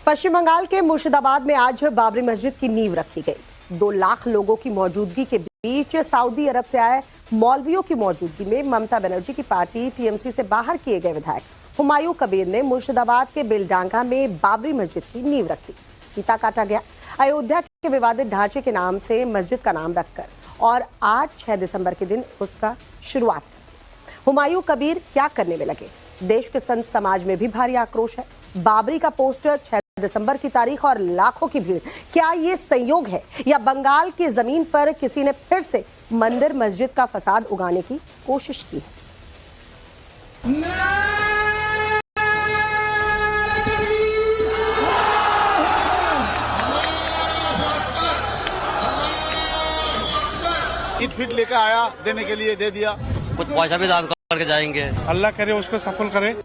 पश्चिम बंगाल के मुर्शिदाबाद में आज बाबरी मस्जिद की नींव रखी गई। 2 लाख लोगों की मौजूदगी के बीच सऊदी अरब से आए मौलवियों की मौजूदगी में ममता बनर्जी की पार्टी टीएमसी से बाहर किए गए विधायक हुमायूं कबीर ने मुर्शिदाबाद के बेलडांगा में बाबरी मस्जिद की नींव रखी। फीता काटा गया। अयोध्या के विवादित ढांचे के नाम से मस्जिद का नाम रखकर और 8-6 दिसंबर के दिन उसका शुरुआत। हुमायूं कबीर क्या करने में लगे? देश के संत समाज में भी भारी आक्रोश है। बाबरी का पोस्टर 6 दिसंबर की तारीख और लाखों की भीड़, क्या ये संयोग है या बंगाल की जमीन पर किसी ने फिर से मंदिर मस्जिद का फसाद उगाने की कोशिश की है? ईट फिट लेकर आया, देने के लिए दे दिया, कुछ पैसा भी दान करके जाएंगे। अल्लाह करे उसको सफल करे।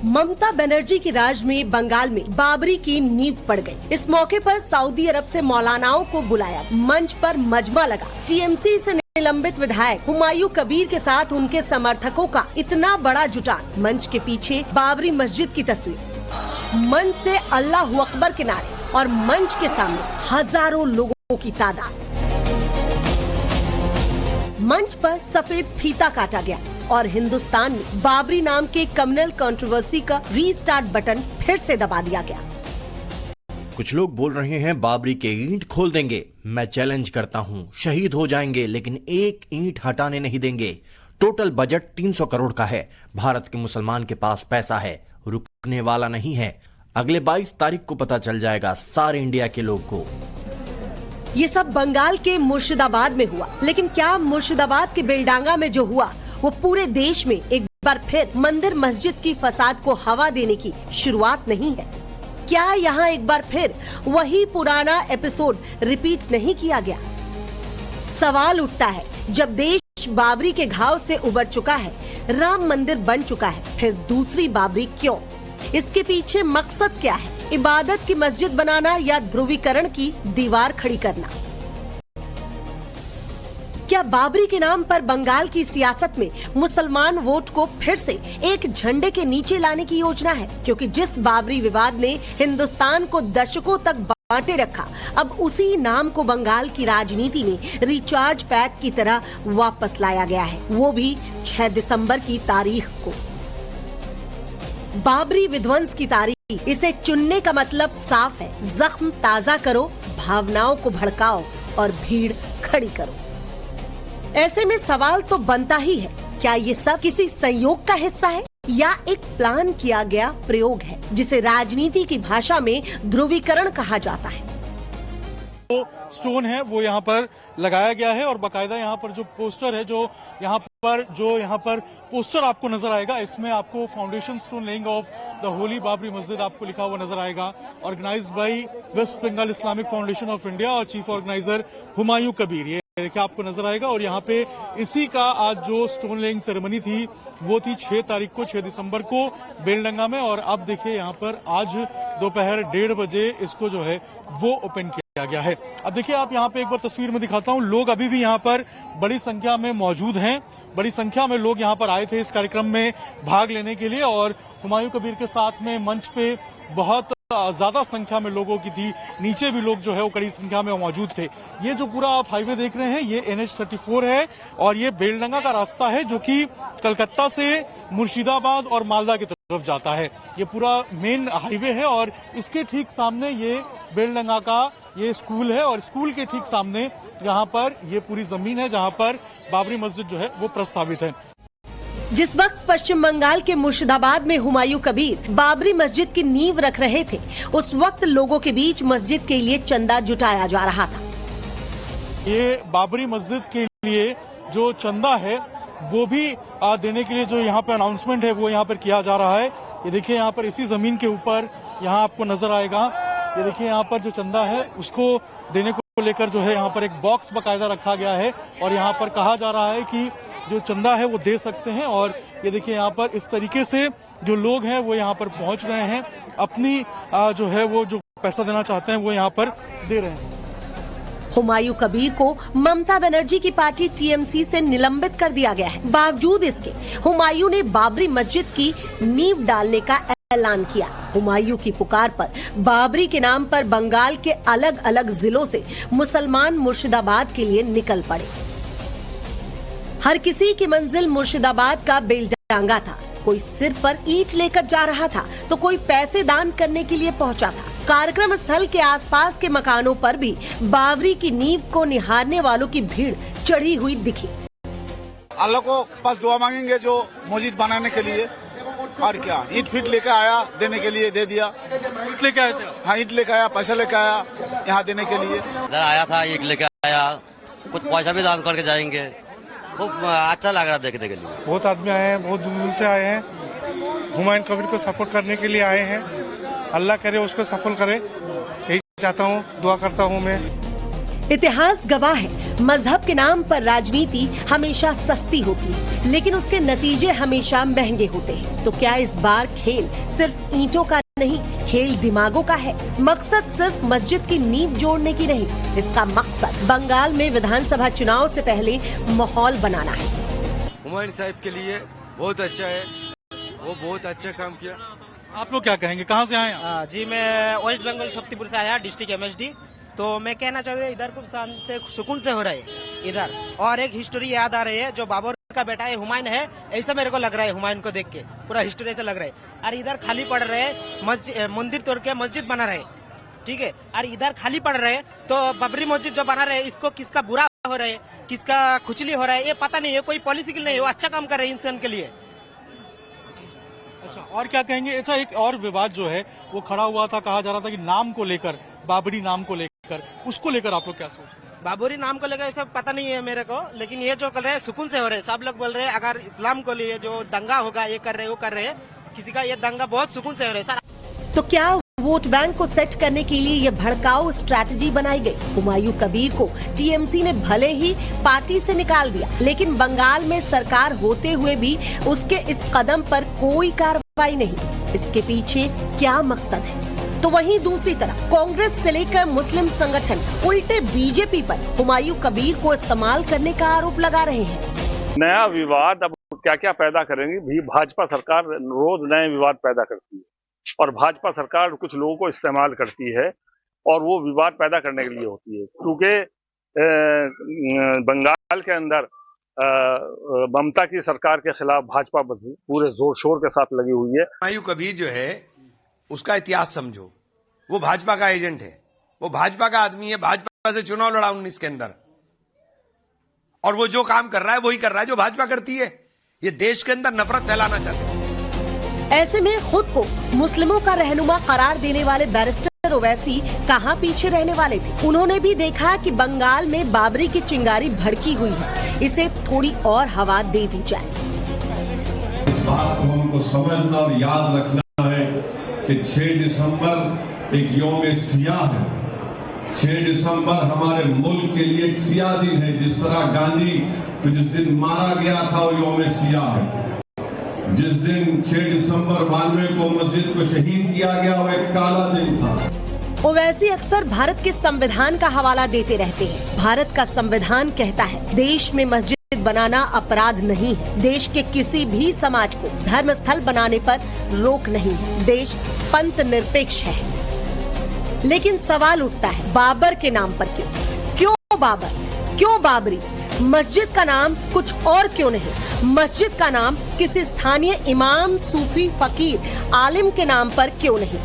ममता बनर्जी के राज में बंगाल में बाबरी की नींव पड़ गई। इस मौके पर सऊदी अरब से मौलानाओं को बुलाया, मंच पर मजमा लगा। टीएमसी से निलंबित विधायक हुमायूं कबीर के साथ उनके समर्थकों का इतना बड़ा जुटान। मंच के पीछे बाबरी मस्जिद की तस्वीर, मंच से अल्लाह अकबर के नारे और मंच के सामने हजारों लोगों की तादाद। मंच पर सफेद फीता काटा गया और हिंदुस्तान में बाबरी नाम के कम्युनल कंट्रोवर्सी का रीस्टार्ट बटन फिर से दबा दिया गया। कुछ लोग बोल रहे हैं बाबरी के ईंट खोल देंगे। मैं चैलेंज करता हूं, शहीद हो जाएंगे लेकिन एक ईंट हटाने नहीं देंगे। टोटल बजट 300 करोड़ का है। भारत के मुसलमान के पास पैसा है, रुकने वाला नहीं है। अगले 22 तारीख को पता चल जाएगा सारे इंडिया के लोग को। ये सब बंगाल के मुर्शिदाबाद में हुआ, लेकिन क्या मुर्शिदाबाद के बेलडांगा में जो हुआ वो पूरे देश में एक बार फिर मंदिर मस्जिद की फसाद को हवा देने की शुरुआत नहीं है? क्या यहाँ एक बार फिर वही पुराना एपिसोड रिपीट नहीं किया गया? सवाल उठता है, जब देश बाबरी के घाव से उबर चुका है, राम मंदिर बन चुका है, फिर दूसरी बाबरी क्यों? इसके पीछे मकसद क्या है? इबादत की मस्जिद बनाना या ध्रुवीकरण की दीवार खड़ी करना? क्या बाबरी के नाम पर बंगाल की सियासत में मुसलमान वोट को फिर से एक झंडे के नीचे लाने की योजना है? क्योंकि जिस बाबरी विवाद ने हिंदुस्तान को दशकों तक बांटे रखा, अब उसी नाम को बंगाल की राजनीति में रिचार्ज पैक की तरह वापस लाया गया है, वो भी 6 दिसंबर की तारीख को। बाबरी विध्वंस की तारीख, इसे चुनने का मतलब साफ है, जख्म ताजा करो, भावनाओं को भड़काओ और भीड़ खड़ी करो। ऐसे में सवाल तो बनता ही है, क्या ये सब किसी संयोग का हिस्सा है या एक प्लान किया गया प्रयोग है, जिसे राजनीति की भाषा में ध्रुवीकरण कहा जाता है? जो स्टोन है वो यहाँ पर लगाया गया है और बाकायदा यहाँ पर जो पोस्टर है, जो यहाँ पर पोस्टर आपको नजर आएगा, इसमें आपको foundation stone laying of the holy Babri Masjid आपको लिखा हुआ नजर आएगा। Organized by West Bengal Islamic foundation of India और चीफ ऑर्गेनाइजर हुमायूं कबीर, ये देखिए आपको नजर आएगा। और यहाँ पे इसी का आज जो स्टोन लेइंग सेरेमनी थी वो थी 6 तारीख को, 6 दिसंबर को बेलडंगा में। और अब देखिए यहाँ पर आज दोपहर 1:30 बजे इसको जो है वो ओपन किया गया है। अब देखिए आप यहाँ पे एक बार तस्वीर में दिखाता हूँ, लोग अभी भी यहाँ पर बड़ी संख्या में मौजूद हैं। बड़ी संख्या में लोग यहाँ पर आए थे इस कार्यक्रम में भाग लेने के लिए और हुमायूं कबीर के साथ में मंच पे बहुत ज्यादा संख्या में लोगों की थी। नीचे भी लोग जो है वो कड़ी संख्या में मौजूद थे। ये जो पूरा आप हाईवे देख रहे हैं ये NH34 है और ये बेलडंगा का रास्ता है जो कि कलकत्ता से मुर्शिदाबाद और मालदा की तरफ जाता है। ये पूरा मेन हाईवे है और इसके ठीक सामने ये बेलडंगा का ये स्कूल है और स्कूल के ठीक सामने यहाँ पर ये पूरी जमीन है जहाँ पर बाबरी मस्जिद जो है वो प्रस्तावित है। जिस वक्त पश्चिम बंगाल के मुर्शिदाबाद में हुमायूं कबीर बाबरी मस्जिद की नींव रख रहे थे, उस वक्त लोगों के बीच मस्जिद के लिए चंदा जुटाया जा रहा था। ये बाबरी मस्जिद के लिए जो चंदा है वो भी देने के लिए जो यहाँ पे अनाउंसमेंट है वो यहाँ पर किया जा रहा है। ये देखिए यहाँ पर इसी जमीन के ऊपर यहाँ आपको नजर आएगा, ये देखिए यहाँ पर जो चंदा है उसको देने को लेकर जो है यहाँ पर एक बॉक्स बकायदा रखा गया है और यहाँ पर कहा जा रहा है कि जो चंदा है वो दे सकते हैं। और ये देखिए यहाँ पर इस तरीके से जो लोग हैं वो यहाँ पर पहुंच रहे हैं, अपनी जो है वो जो पैसा देना चाहते हैं वो यहाँ पर दे रहे हैं। हुमायूं कबीर को ममता बनर्जी की पार्टी टीएमसी से निलंबित कर दिया गया है। बावजूद इसके हुमायूं ने बाबरी मस्जिद की नींव डालने का ऐलान किया। हुमायूं की पुकार पर बाबरी के नाम पर बंगाल के अलग अलग जिलों से मुसलमान मुर्शिदाबाद के लिए निकल पड़े। हर किसी की मंजिल मुर्शिदाबाद का बेलडांगा था। कोई सिर पर ईंट लेकर जा रहा था तो कोई पैसे दान करने के लिए पहुंचा था। कार्यक्रम स्थल के आसपास के मकानों पर भी बाबरी की नींव को निहारने वालों की भीड़ चढ़ी हुई दिखी। अल्लाह को पास दुआ मांगेंगे जो मस्जिद बनाने के लिए, और क्या ईंट फिट लेकर आया देने के लिए दे दिया। ईंट लेके आए थे? हाँ, ईंट लेकर आया, पैसा लेकर आया यहाँ देने के लिए। इधर आया था, ईंट लेके आया, कुछ पैसा भी दान करके जाएंगे। खूब अच्छा लग रहा देखने के लिए। बहुत आदमी आए हैं, बहुत दूर दूर से आए हैं, हुमायूं कबीर को सपोर्ट करने के लिए आए हैं। अल्लाह करे उसको सफल करे, यही चाहता हूँ, दुआ करता हूँ मैं। इतिहास गवाह है, मजहब के नाम पर राजनीति हमेशा सस्ती होती है, लेकिन उसके नतीजे हमेशा महंगे होते हैं। तो क्या इस बार खेल सिर्फ ईंटों का नहीं, खेल दिमागों का है। मकसद सिर्फ मस्जिद की नींव जोड़ने की नहीं, इसका मकसद बंगाल में विधानसभा चुनाव से पहले माहौल बनाना है। हुमायूं साहब के लिए बहुत अच्छा है, वो बहुत अच्छा काम किया। आप लोग क्या कहेंगे, कहाँ से आए हैं? जी, मैं वेस्ट बंगाल शक्तिपुर से आया, डिस्ट्रिक्ट MSD। तो मैं कहना चाहता हूँ इधर खूब शान से सुकून से हो रहा है इधर। और एक हिस्टोरी याद आ रही है, जो बाबर का बेटा है हुमायूं है, ऐसा मेरे को लग रहा है। हुमायूं को देख के पूरा हिस्टोरी से लग रहा है। और इधर खाली पड़ रहे मंदिर तोड़ के मस्जिद बना रहे, ठीक है। और इधर खाली पड़ रहे तो बाबरी मस्जिद जो बना रहे, इसको किसका बुरा हो रहा है, किसका खुचली हो रहा है, ये पता नहीं है। कोई पॉलिसी नहीं है, वो अच्छा काम कर रहे हैं इंसान के लिए। अच्छा, और क्या कहेंगे? अच्छा, एक और विवाद जो है वो खड़ा हुआ था, कहा जा रहा था कि नाम को लेकर, बाबरी नाम को लेकर, उसको लेकर आप लोग क्या सोचते हैं? बाबरी नाम को लेकर सब पता नहीं है मेरे को, लेकिन ये जो कर रहे हैं सुकून से हो रहे हैं। सब लोग बोल रहे हैं अगर इस्लाम को लिए जो दंगा होगा, ये कर रहे हैं, वो कर रहे हैं, किसी का ये दंगा बहुत सुकून से हो रहे हैं। तो क्या वोट बैंक को सेट करने के लिए ये भड़काऊ स्ट्रैटेजी बनाई गई? हुमायूं कबीर को TMC ने भले ही पार्टी से निकाल दिया, लेकिन बंगाल में सरकार होते हुए भी उसके इस कदम पर कोई कार्रवाई नहीं। इसके पीछे क्या मकसद है? तो वहीं दूसरी तरफ कांग्रेस से लेकर मुस्लिम संगठन उल्टे बीजेपी पर हुमायूं कबीर को इस्तेमाल करने का आरोप लगा रहे हैं। नया विवाद अब क्या क्या पैदा करेंगी भी। भाजपा सरकार रोज नए विवाद पैदा करती है और भाजपा सरकार कुछ लोगों को इस्तेमाल करती है और वो विवाद पैदा करने के लिए होती है। क्योंकि बंगाल के अंदर ममता की सरकार के खिलाफ भाजपा पूरे जोर शोर के साथ लगी हुई है। हुमायूं कबीर जो है उसका इतिहास समझो, वो भाजपा का एजेंट है, वो भाजपा का आदमी है, भाजपा से चुनाव लड़ा 19 के अंदर, और वो जो काम कर रहा है वही कर रहा है जो भाजपा करती है। ये देश के अंदर नफरत फैलाना चाहते हैं। ऐसे में खुद को मुस्लिमों का रहनुमा करार देने वाले बैरिस्टर ओवैसी कहां पीछे रहने वाले थे? उन्होंने भी देखा कि बंगाल में बाबरी की चिंगारी भड़की हुई है, इसे थोड़ी और हवा दे दी जाए। इस बात को हमको समझना और याद रखना है कि 6 दिसंबर एक यौम सियाह है। 6 दिसंबर हमारे मुल्क के लिए एक सियाह दिन है। जिस तरह गांधी को जिस दिन मारा गया था वो यौम सियाह है। जिस दिन 6 दिसंबर 92 को मस्जिद को शहीद किया गया वो एक काला दिन था। ओवैसी अक्सर भारत के संविधान का हवाला देते रहते हैं। भारत का संविधान कहता है देश में मस्जिद बनाना अपराध नहीं है। देश के किसी भी समाज को धर्म स्थल बनाने पर रोक नहीं है। देश पंथ निरपेक्ष है। लेकिन सवाल उठता है, बाबर के नाम पर क्यों? क्यों बाबर? क्यों बाबरी? मस्जिद का नाम कुछ और क्यों नहीं? मस्जिद का नाम किसी स्थानीय इमाम, सूफी, फकीर, आलिम के नाम पर क्यों नहीं?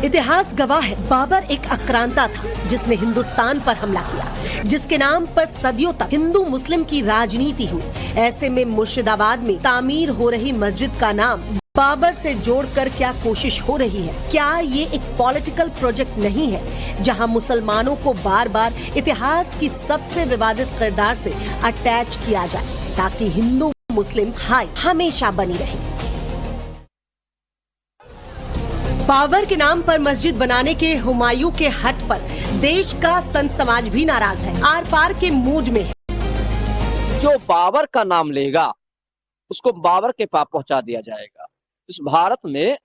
इतिहास गवाह है, बाबर एक आक्रांता था जिसने हिंदुस्तान पर हमला किया, जिसके नाम पर सदियों तक हिंदू मुस्लिम की राजनीति हुई। ऐसे में मुर्शिदाबाद में तामीर हो रही मस्जिद का नाम बाबर से जोड़कर क्या कोशिश हो रही है? क्या ये एक पॉलिटिकल प्रोजेक्ट नहीं है जहां मुसलमानों को बार बार इतिहास की सबसे विवादित किरदार से अटैच किया जाए ताकि हिंदू मुस्लिम हाई हमेशा बनी रहे? बाबर के नाम पर मस्जिद बनाने के हुमायूं के हट पर देश का संत समाज भी नाराज है, आर पार के मूड में है। जो बाबर का नाम लेगा उसको बाबर के पास पहुंचा दिया जाएगा। इस भारत में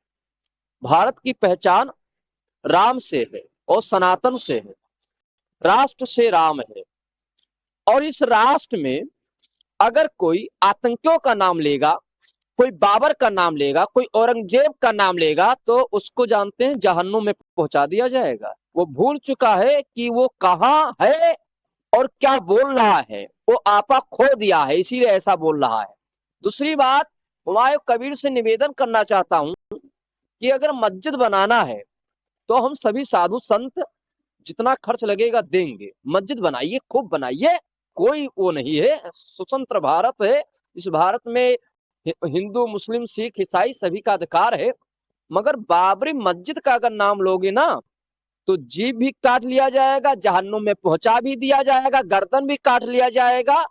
भारत की पहचान राम से है और सनातन से है, राष्ट्र से राम है। और इस राष्ट्र में अगर कोई आतंकियों का नाम लेगा, कोई बाबर का नाम लेगा, कोई औरंगजेब का नाम लेगा, तो उसको जानते हैं जहन्नुम में पहुंचा दिया जाएगा। वो भूल चुका है कि वो कहाँ है और क्या बोल रहा है। वो आपा खो दिया है, इसीलिए ऐसा बोल रहा है। दूसरी बात, हुमायूं कबीर से निवेदन करना चाहता हूं कि अगर मस्जिद बनाना है तो हम सभी साधु संत जितना खर्च लगेगा देंगे। मस्जिद बनाइए, खूब बनाइए, कोई वो नहीं है। स्वतंत्र भारत है, इस भारत में हिंदू, मुस्लिम, सिख, ईसाई सभी का अधिकार है। मगर बाबरी मस्जिद का अगर नाम लोगे ना तो जीभ भी काट लिया जाएगा, जहन्नुम में पहुंचा भी दिया जाएगा, गर्दन भी काट लिया जाएगा।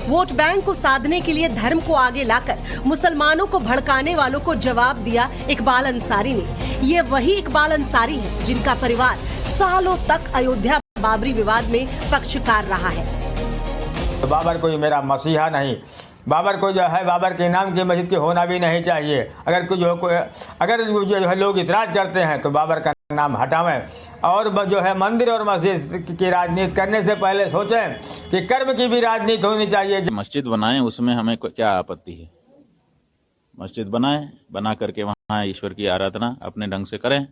वोट बैंक को साधने के लिए धर्म को आगे लाकर मुसलमानों को भड़काने वालों को जवाब दिया इकबाल अंसारी ने। ये वही इकबाल अंसारी है जिनका परिवार सालों तक अयोध्या बाबरी विवाद में पक्षकार रहा है। बाबर कोई मेरा मसीहा नहीं, बाबर को जो है बाबर के नाम की मस्जिद की होना भी नहीं चाहिए। अगर जो है लोग इतराज करते हैं तो बाबर का नाम हटावें, और जो है मंदिर और मस्जिद की राजनीति करने से पहले सोचें कि कर्म की भी राजनीति होनी चाहिए। मस्जिद बनाएं, उसमें हमें क्या आपत्ति है? मस्जिद बनाएं, बना करके वहाँ ईश्वर की आराधना अपने ढंग से करें,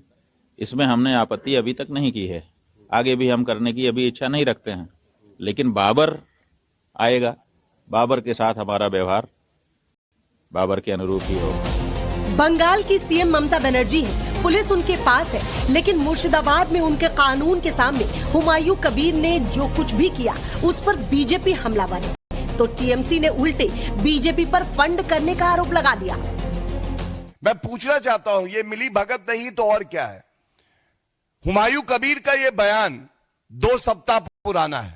इसमें हमने आपत्ति अभी तक नहीं की है। आगे भी हम करने की अभी इच्छा नहीं रखते हैं। लेकिन बाबर आएगा, बाबर के साथ हमारा व्यवहार बाबर के अनुरूप ही होगा। बंगाल की सीएम ममता बनर्जी है, पुलिस उनके पास है, लेकिन मुर्शिदाबाद में उनके कानून के सामने हुमायूं कबीर ने जो कुछ भी किया उस पर बीजेपी हमलावर है। तो टीएमसी ने उल्टे बीजेपी पर फंड करने का आरोप लगा दिया। मैं पूछना चाहता हूं, ये मिली भगत नहीं तो और क्या है? हुमायूं कबीर का ये बयान 2 सप्ताह पुराना है।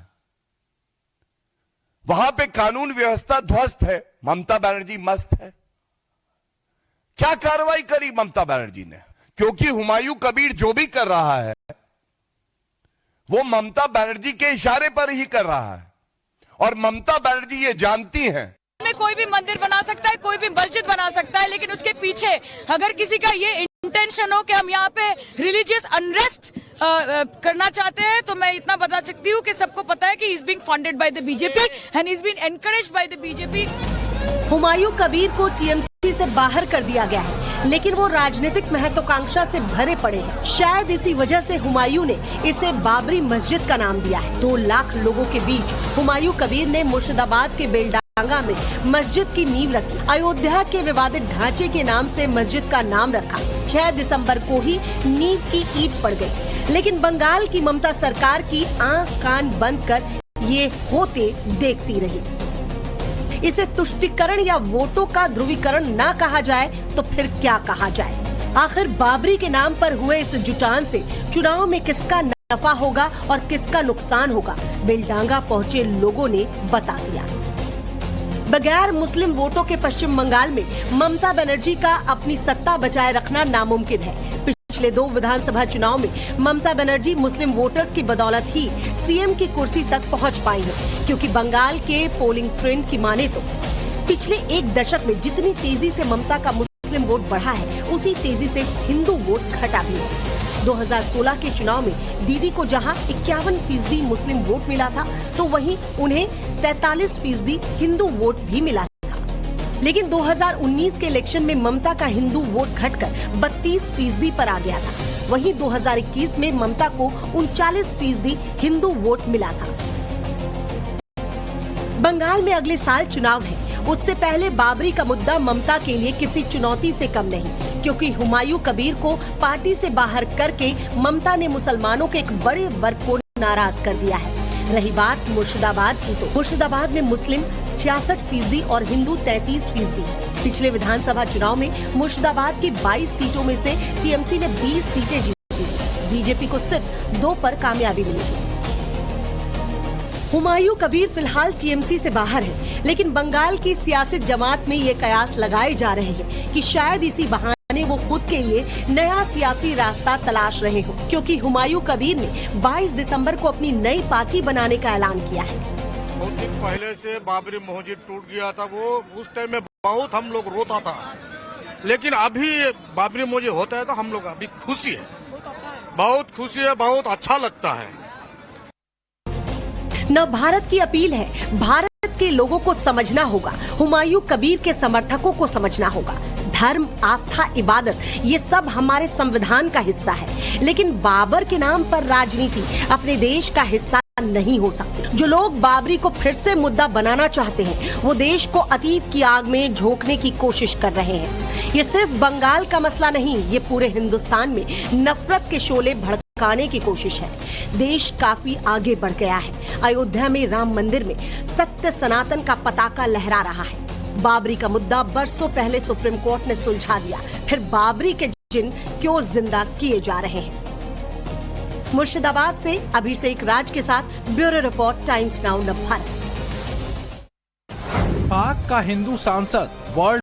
वहां पे कानून व्यवस्था ध्वस्त है, ममता बनर्जी मस्त है। क्या कार्रवाई करी ममता बनर्जी ने? क्योंकि हुमायूं कबीर जो भी कर रहा है वो ममता बनर्जी के इशारे पर ही कर रहा है, और ममता बनर्जी ये जानती हैं। में कोई भी मंदिर बना सकता है, कोई भी मस्जिद बना सकता है, लेकिन उसके पीछे अगर किसी का ये इंटेंशन हो कि हम यहाँ पे रिलीजियस अनरेस्ट करना चाहते हैं, तो मैं इतना बता सकती हूँ कि सबको पता है कि he is being funded by the BJP and he is being encouraged by the BJP. Humayun Kabir को टीएमसी से बाहर कर दिया गया है, लेकिन वो राजनीतिक महत्वाकांक्षा से भरे पड़े हैं। शायद इसी वजह से हुमायूं ने इसे बाबरी मस्जिद का नाम दिया है। 2 लाख लोगों के बीच हुमायूं कबीर ने मुर्शिदाबाद के बेलडांगा में मस्जिद की नींव रखी। अयोध्या के विवादित ढांचे के नाम से मस्जिद का नाम रखा। 6 दिसंबर को ही नींव की ईंट पड़ गई, लेकिन बंगाल की ममता सरकार की आंख कान बंद कर ये होते देखती रही। इसे तुष्टीकरण या वोटों का ध्रुवीकरण ना कहा जाए तो फिर क्या कहा जाए? आखिर बाबरी के नाम पर हुए इस जुटान से चुनाव में किसका नफा होगा और किसका नुकसान होगा, बेलडांगा पहुंचे लोगों ने बता दिया। बगैर मुस्लिम वोटों के पश्चिम बंगाल में ममता बनर्जी का अपनी सत्ता बचाए रखना नामुमकिन है। पिछले 2 विधानसभा चुनाव में ममता बनर्जी मुस्लिम वोटर्स की बदौलत ही सीएम की कुर्सी तक पहुंच पाई है, क्योंकि बंगाल के पोलिंग ट्रेंड की माने तो पिछले 1 दशक में जितनी तेजी से ममता का मुस्लिम वोट बढ़ा है, उसी तेजी से हिंदू वोट घटा भी है। 2016 के चुनाव में दीदी को जहां 51% मुस्लिम वोट मिला था, तो वहीं उन्हें 43% हिंदू वोट भी मिला था। लेकिन 2019 के इलेक्शन में ममता का हिंदू वोट घटकर 32% पर आ गया था। वहीं 2021 में ममता को 39% हिंदू वोट मिला था। बंगाल में अगले साल चुनाव है, उससे पहले बाबरी का मुद्दा ममता के लिए किसी चुनौती से कम नहीं, क्योंकि हुमायूं कबीर को पार्टी से बाहर करके ममता ने मुसलमानों के एक बड़े वर्ग को नाराज कर दिया है। रही बात मुर्शिदाबाद की, तो मुर्शिदाबाद में मुस्लिम 66% और हिंदू 33%। पिछले विधानसभा चुनाव में मुर्शिदाबाद की 22 सीटों में से टीएमसी ने 20 सीटें जीती, बीजेपी को सिर्फ 2 पर कामयाबी मिली। हुमायूं कबीर फिलहाल टीएमसी से बाहर है, लेकिन बंगाल की सियासी जमात में ये कयास लगाए जा रहे हैं कि शायद इसी बहाने वो खुद के लिए नया सियासी रास्ता तलाश रहे हो, क्योंकि हुमायूं कबीर ने 22 दिसंबर को अपनी नई पार्टी बनाने का ऐलान किया है। बहुत दिन पहले से बाबरी मस्जिद टूट गया था, वो उस टाइम में बहुत हम लोग रोता था, लेकिन अभी बाबरी मस्जिद होता है तो हम लोग अभी खुशी है, बहुत खुशी है, बहुत अच्छा लगता है। न भारत की अपील है, भारत के लोगों को समझना होगा, हुमायूं कबीर के समर्थकों को समझना होगा। धर्म, आस्था, इबादत ये सब हमारे संविधान का हिस्सा है, लेकिन बाबर के नाम पर राजनीति अपने देश का हिस्सा नहीं हो सकती। जो लोग बाबरी को फिर से मुद्दा बनाना चाहते हैं, वो देश को अतीत की आग में झोंकने की कोशिश कर रहे हैं। ये सिर्फ बंगाल का मसला नहीं, ये पूरे हिंदुस्तान में नफरत के शोले भड़काने की कोशिश है। देश काफी आगे बढ़ गया है। अयोध्या में राम मंदिर में सत्य सनातन का पताका लहरा रहा है। बाबरी का मुद्दा बरसों पहले सुप्रीम कोर्ट ने सुलझा दिया, फिर बाबरी के जिन्न क्यों जिंदा किए जा रहे हैं। मुर्शिदाबाद से अभिषेक राज के साथ bureau report, times now Bharat. पाक का हिंदू सांसद वर्ल्ड